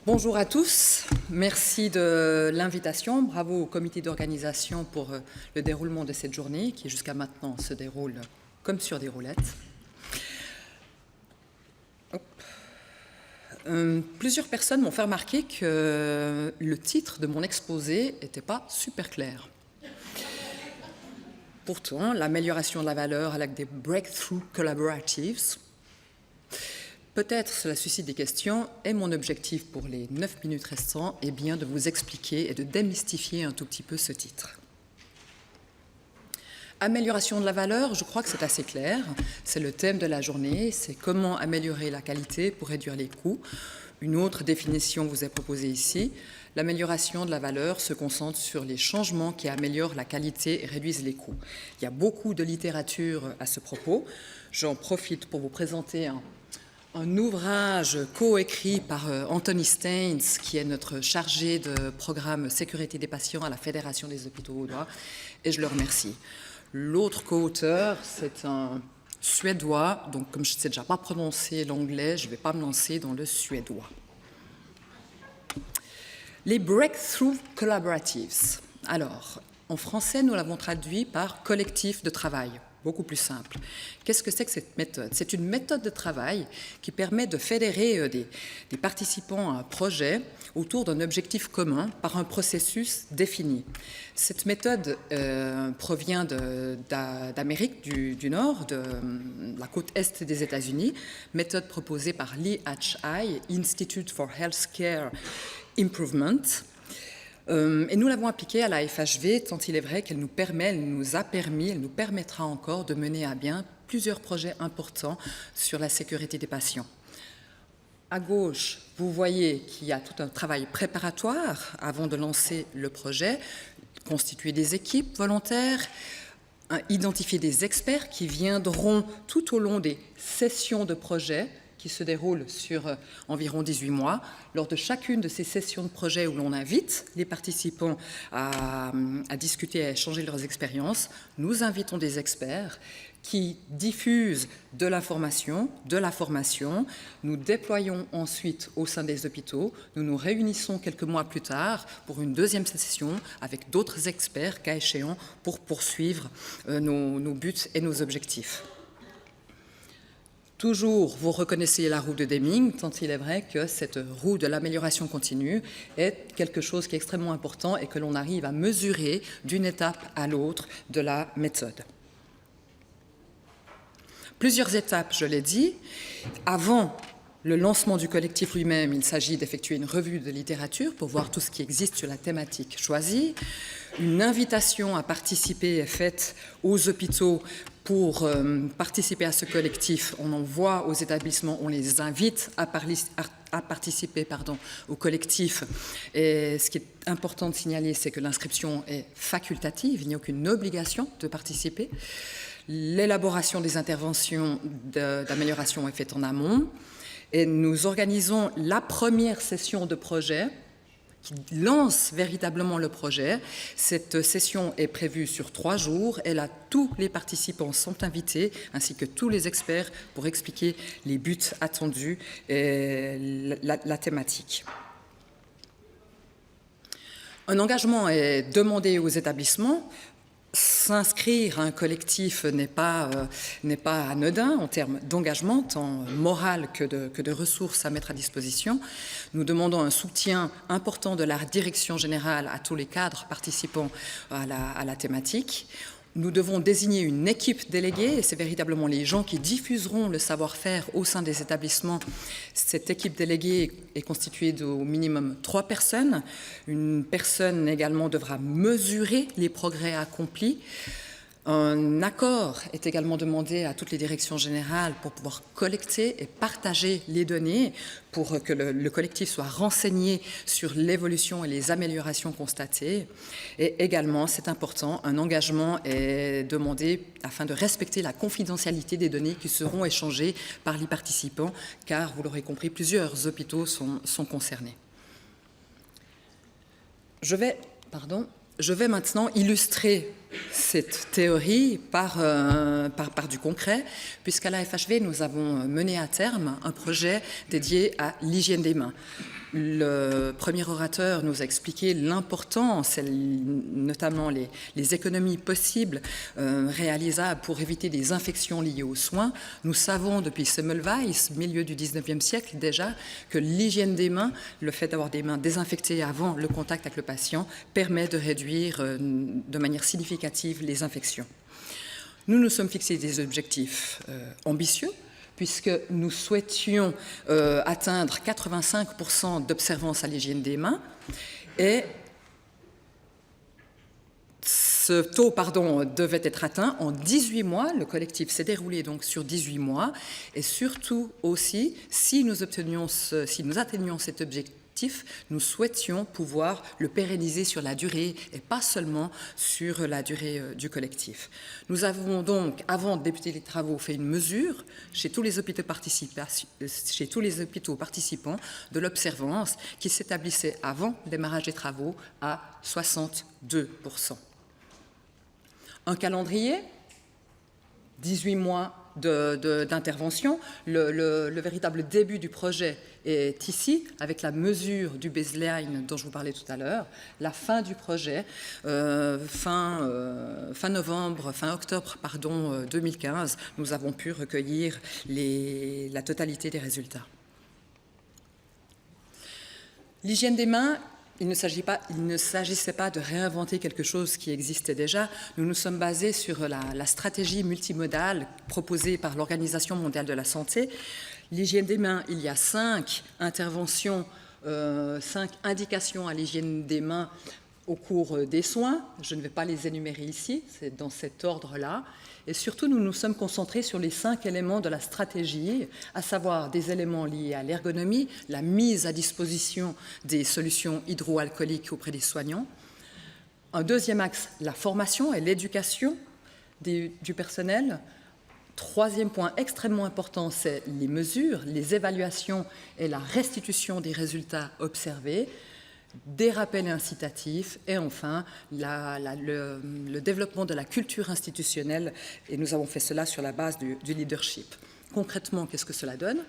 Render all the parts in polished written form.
Bonjour à tous, merci de l'invitation, bravo au comité d'organisation pour le déroulement de cette journée qui jusqu'à maintenant se déroule comme sur des roulettes. Plusieurs personnes m'ont fait remarquer que le titre de mon exposé n'était pas super clair. Pourtant, l'amélioration de la valeur avec des breakthrough collaboratives, peut-être cela suscite des questions et mon objectif pour les 9 minutes restantes est bien de vous expliquer et de démystifier un tout petit peu ce titre. Amélioration de la valeur, je crois que c'est assez clair. C'est le thème de la journée, c'est comment améliorer la qualité pour réduire les coûts. Une autre définition vous est proposée ici. L'amélioration de la valeur se concentre sur les changements qui améliorent la qualité et réduisent les coûts. Il y a beaucoup de littérature à ce propos. J'en profite pour vous présenter un ouvrage coécrit par Anthony Staines, qui est notre chargé de programme sécurité des patients à la Fédération des hôpitaux vaudois, et je le remercie. L'autre co-auteur, c'est un Suédois, donc comme je ne sais déjà pas prononcer l'anglais, je ne vais pas me lancer dans le suédois. Les breakthrough collaboratives. Alors, en français, nous l'avons traduit par collectif de travail. Beaucoup plus simple. Qu'est-ce que c'est que cette méthode? C'est une méthode de travail qui permet de fédérer des participants à un projet autour d'un objectif commun par un processus défini. Cette méthode provient d'Amérique du Nord, de la côte est des États-Unis, méthode proposée par l'IHI, Institute for Healthcare Improvement. Et nous l'avons appliquée à la FHV, tant il est vrai qu'elle nous permettra encore de mener à bien plusieurs projets importants sur la sécurité des patients. À gauche, vous voyez qu'il y a tout un travail préparatoire avant de lancer le projet, constituer des équipes volontaires, identifier des experts qui viendront tout au long des sessions de projet qui se déroule sur environ 18 mois. Lors de chacune de ces sessions de projet où l'on invite les participants à discuter et à échanger leurs expériences, nous invitons des experts qui diffusent de l'information, de la formation. Nous déployons ensuite au sein des hôpitaux. Nous nous réunissons quelques mois plus tard pour une deuxième session avec d'autres experts, cas échéant, pour poursuivre nos buts et nos objectifs. Toujours, vous reconnaissez la roue de Deming, tant il est vrai que cette roue de l'amélioration continue est quelque chose qui est extrêmement important et que l'on arrive à mesurer d'une étape à l'autre de la méthode. Plusieurs étapes, je l'ai dit. Avant le lancement du collectif lui-même, il s'agit d'effectuer une revue de littérature pour voir tout ce qui existe sur la thématique choisie. Une invitation à participer est faite aux hôpitaux pour participer à ce collectif. On envoie aux établissements, on les invite à participer au collectif. Et ce qui est important de signaler, c'est que l'inscription est facultative, il n'y a aucune obligation de participer. L'élaboration des interventions d'amélioration est faite en amont. Et nous organisons la première session de projet qui lance véritablement le projet. Cette session est prévue sur 3 jours et là, tous les participants sont invités, ainsi que tous les experts, pour expliquer les buts attendus et la thématique. Un engagement est demandé aux établissements. S'inscrire à un collectif n'est pas anodin en termes d'engagement, tant moral que de ressources à mettre à disposition. Nous demandons un soutien important de la direction générale à tous les cadres participants à la thématique. Nous devons désigner une équipe déléguée, et c'est véritablement les gens qui diffuseront le savoir-faire au sein des établissements. Cette équipe déléguée est constituée d'au minimum 3 personnes. Une personne également devra mesurer les progrès accomplis. Un accord est également demandé à toutes les directions générales pour pouvoir collecter et partager les données pour que le collectif soit renseigné sur l'évolution et les améliorations constatées. Et également, c'est important, un engagement est demandé afin de respecter la confidentialité des données qui seront échangées par les participants, car, vous l'aurez compris, plusieurs hôpitaux sont concernés. Je vais Je vais maintenant illustrer cette théorie par du concret, puisqu'à la FHV, nous avons mené à terme un projet dédié à l'hygiène des mains. Le premier orateur nous a expliqué l'importance, notamment les économies possibles réalisables pour éviter des infections liées aux soins. Nous savons depuis Semmelweis, milieu du 19e siècle déjà, que l'hygiène des mains, le fait d'avoir des mains désinfectées avant le contact avec le patient, permet de réduire de manière significative les infections. Nous nous sommes fixés des objectifs ambitieux, puisque nous souhaitions atteindre 85% d'observance à l'hygiène des mains, et ce taux devait être atteint en 18 mois. Le collectif s'est déroulé donc sur 18 mois, et surtout aussi, si nous atteignions cet objectif, nous souhaitions pouvoir le pérenniser sur la durée et pas seulement sur la durée du collectif. Nous avons donc, avant de débuter les travaux, fait une mesure chez tous les hôpitaux participants de l'observance qui s'établissait avant le démarrage des travaux à 62%. Un calendrier, 18 mois d'intervention. Le véritable début du projet est ici, avec la mesure du baseline dont je vous parlais tout à l'heure. La fin du projet, fin octobre 2015, nous avons pu recueillir la totalité des résultats. L'hygiène des mains, il ne s'agissait pas de réinventer quelque chose qui existait déjà. Nous nous sommes basés sur la stratégie multimodale proposée par l'Organisation mondiale de la santé. L'hygiène des mains, il y a 5 interventions, 5 indications à l'hygiène des mains au cours des soins. Je ne vais pas les énumérer ici, c'est dans cet ordre-là. Et surtout, nous nous sommes concentrés sur les 5 éléments de la stratégie, à savoir des éléments liés à l'ergonomie, la mise à disposition des solutions hydroalcooliques auprès des soignants. Un deuxième axe, la formation et l'éducation du personnel. Troisième point extrêmement important, c'est les mesures, les évaluations et la restitution des résultats observés, des rappels incitatifs et enfin le développement de la culture institutionnelle, et nous avons fait cela sur la base du leadership. Concrètement, qu'est-ce que cela donne?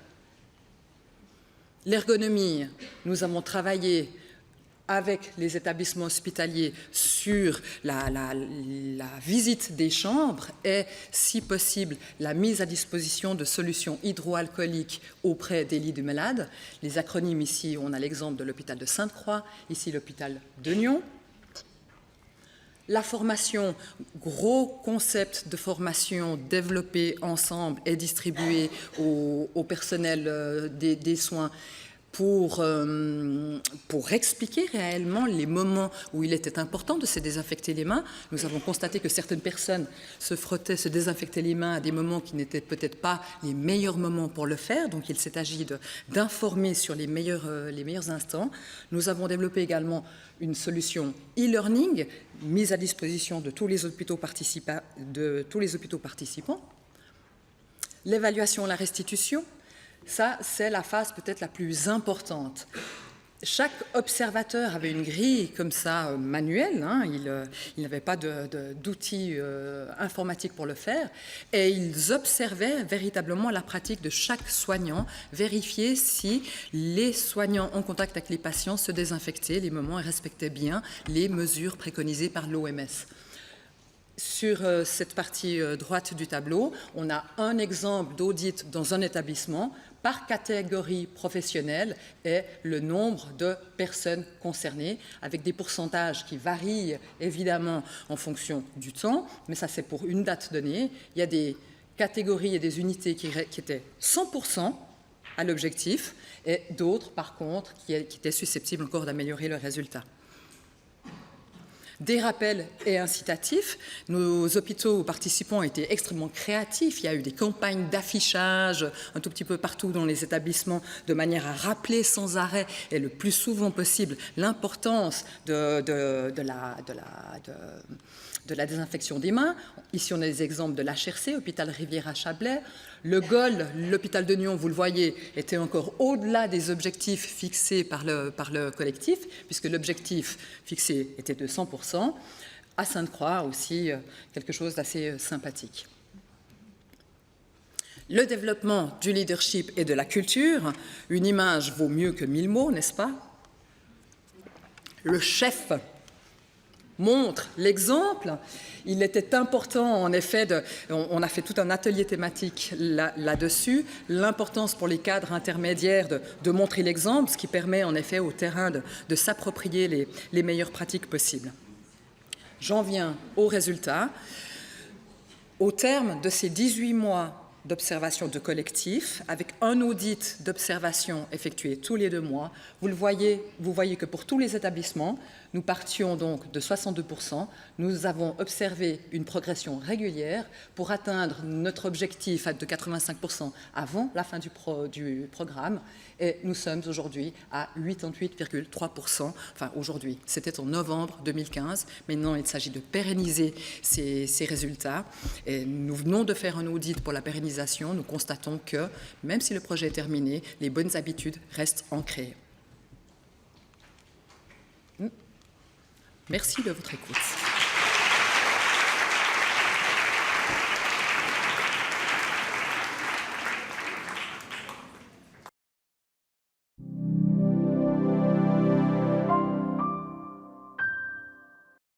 L'ergonomie, nous avons travaillé avec les établissements hospitaliers sur la visite des chambres et, si possible, la mise à disposition de solutions hydroalcooliques auprès des lits de malades. Les acronymes ici, on a l'exemple de l'hôpital de Sainte-Croix, ici l'hôpital de Nyon. La formation, gros concept de formation développé ensemble et distribué au personnel des soins, pour expliquer réellement les moments où il était important de se désinfecter les mains. Nous avons constaté que certaines personnes se désinfectaient les mains à des moments qui n'étaient peut-être pas les meilleurs moments pour le faire, donc il s'est agi d'informer sur les meilleurs instants. Nous avons développé également une solution e-learning mise à disposition de tous les hôpitaux participants. L'évaluation, la restitution, ça, c'est la phase peut-être la plus importante. Chaque observateur avait une grille comme ça manuelle, il n'avait pas d'outils informatiques pour le faire, et ils observaient véritablement la pratique de chaque soignant, vérifier si les soignants en contact avec les patients se désinfectaient les moments et respectaient bien les mesures préconisées par l'OMS. Sur cette partie droite du tableau, on a un exemple d'audit dans un établissement par catégorie professionnelle et le nombre de personnes concernées, avec des pourcentages qui varient évidemment en fonction du temps, mais ça c'est pour une date donnée. Il y a des catégories et des unités qui étaient 100% à l'objectif et d'autres par contre qui étaient susceptibles encore d'améliorer le résultat. Des rappels et incitatifs. Nos hôpitaux participants étaient extrêmement créatifs. Il y a eu des campagnes d'affichage un tout petit peu partout dans les établissements de manière à rappeler sans arrêt et le plus souvent possible l'importance de de la désinfection des mains. Ici, on a des exemples de l'HRC, hôpital Rivière-à-Chablais. Le GOL, l'hôpital de Nyon, vous le voyez, était encore au-delà des objectifs fixés par le collectif, puisque l'objectif fixé était de 100%. À Sainte-Croix aussi, quelque chose d'assez sympathique. Le développement du leadership et de la culture, une image vaut mieux que 1000 mots, n'est-ce pas? Le chef montre l'exemple. Il était important, en effet, on a fait tout un atelier thématique là-dessus, l'importance pour les cadres intermédiaires de montrer l'exemple, ce qui permet en effet au terrain de s'approprier les meilleures pratiques possibles. J'en viens aux résultats. Au terme de ces 18 mois d'observation de collectif, avec un audit d'observation effectué tous les 2 mois. Vous voyez que pour tous les établissements, nous partions donc de 62%. Nous avons observé une progression régulière pour atteindre notre objectif de 85% avant la fin du programme. Et nous sommes aujourd'hui à 88,3%. Enfin, aujourd'hui, c'était en novembre 2015. Maintenant, il s'agit de pérenniser ces résultats. Et nous venons de faire un audit pour la pérennisation. Nous constatons que, même si le projet est terminé, les bonnes habitudes restent ancrées. Merci de votre écoute.